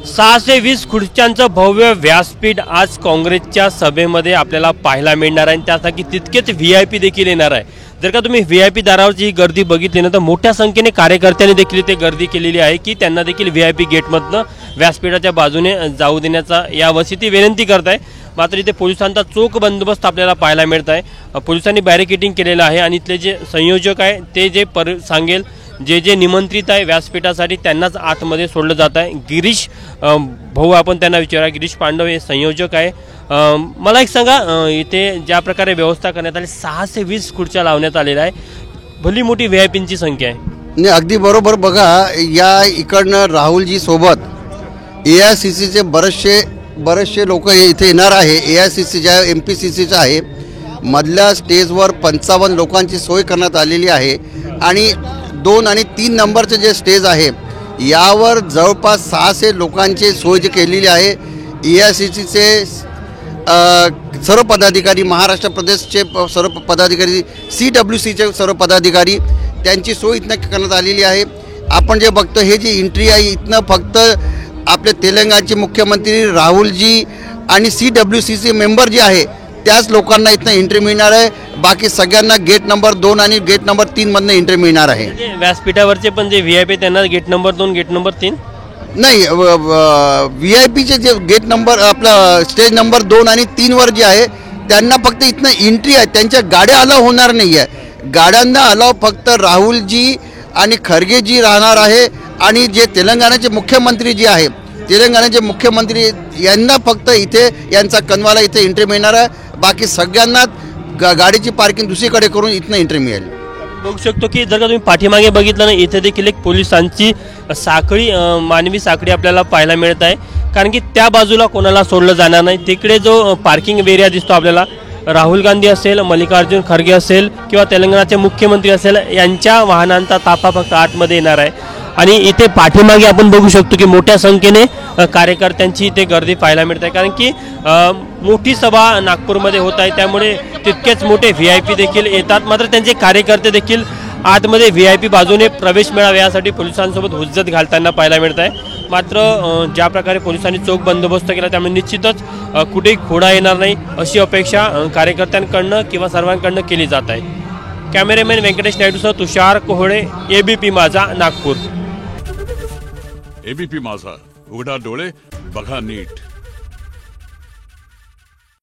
620 खुर्च्यांचं भव्य व्यासपीठ आज काँग्रेसच्या सभेमध्ये आपल्याला पाहायला मिळणार आहे आणि त्यासाठी तितकेच VIP देखील येणार आहे। जर का तुम्ही VIP दारावरची ही गर्दी बघितली ना तर मोठ्या संख्येने कार्यकर्त्यांनी देखील इथे गर्दी केलेली आहे की त्यांना देखील VIP गेटमधनं व्यासपीठाच्या बाजूने जाऊ देण्याचा यावर्षी ती विनंती करत आहे। मात्र इथे पोलिसांचा चोख बंदोबस्त आपल्याला पाहायला मिळत आहे। पोलिसांनी बॅरिकेडिंग केलेलं आहे आणि इथले जे संयोजक आहे ते जे सांगेल जे निमंत्रित आहे व्यासपीठासाठी त्यांनाच आतमध्ये सोडलं जात आहे। गिरीश भाऊ आपण त्यांना विचारा, गिरीश पांडव हे संयोजक आहे। मला एक सांगा, इथे ज्या प्रकारे व्यवस्था करण्यात आली 620 खुर्च्या लावण्यात आलेल्या आहे, भली मोठी VIPंची संख्या आहे। नाही, अगदी बरोबर। बघा, या इकडनं राहुलजी सोबत AICCचे बरेचसे लोक इथे येणार आहे। AICC ज्या MPCCचं आहे मधल्या स्टेजवर 55 लोकांची सोय करण्यात आलेली आहे आणि 2 आणि 3 नंबरचे जे स्टेज आहे यावर जवळपास 600 लोकांची सोय जी केलेली आहे। AICCचे सर्व पदाधिकारी, महाराष्ट्र प्रदेशचे सर्व पदाधिकारी, CWCचे सर्व पदाधिकारी त्यांची सोय इथनं करण्यात आलेली आहे। आपण जे बघतो हे जी एंट्री आहे इथनं फक्त आपले तेलंगणाचे मुख्यमंत्री राहुलजी आणि CWCचे मेंबर जे आहे त्याच लोकांना इथनं एंट्री मिळणार आहे। बाकी सगळ्यांना गेट नंबर 2 आणि गेट नंबर 3 मधनं एंट्री मिळणार आहे। व्यासपीठावरचे पण जे VIP त्यांना गेट नंबर 2 गेट नंबर 3 नाही, VIPचे जे गेट नंबर आपला स्टेज नंबर 2 आणि 3 वर जे आहे त्यांना फक्त इथनं एंट्री आहे, त्यांच्या गाड्या अलाव होणार नाही आहे। गाड्यांना अलाव फक्त राहुलजी आणि खरगेजी राहणार आहे आणि जे तेलंगणाचे मुख्यमंत्री जे आहे तेलंगणाचे मुख्यमंत्री यांना फक्त इथे यांचा कनवाला इथे एंट्री मिळणार आहे। बाकी सगळ्यांना गाडीची पार्किंग दुसरीकडे करून इथनं एंट्री मिळेल। बघू शकतो की जर का तुम्ही पाठीमागे बघितलं ना इथे देखील एक पोलिसांची साखळी, मानवी साखळी आपल्याला पाहायला मिळत आहे, कारण की त्या बाजूला कोणाला सोडलं जाणार नाही। तिकडे जो पार्किंग एरिया दिसतो आपल्याला, राहुल गांधी असेल, मल्लिकार्जुन खरगे असेल किंवा तेलंगणाचे मुख्यमंत्री असेल यांच्या वाहनांचा ताफा फक्त आतमध्ये येणार आहे। आणि इथे पाठीमागे आपण बघू शकतो की मोठ्या संख्येने कार्यकर्त्यांची इथे गर्दी पाहायला मिळते, कारण की मोठी सभा नागपूरमध्ये होत आहे, त्यामुळे तितकेच मोठे VIP देखील येतात। मात्र त्यांचे कार्यकर्ते देखील आतमध्ये VIP बाजूने प्रवेश मिळावा यासाठी पोलिसांसोबत हुज्जत घालताना पाहायला मिळत आहे। मात्र ज्या प्रकारे पोलिसांनी चोख बंदोबस्त केला त्यामुळे निश्चितच कुठेही खोडा येणार नाही अशी अपेक्षा कार्यकर्त्यांकडनं किंवा सर्वांकडनं केली जात आहे। कॅमेरामॅन व्यंकटेश नायडूसह तुषार कोहळे, ABP माझा, नागपूर। ABP माझा, उघडा डोळे बघा नीट।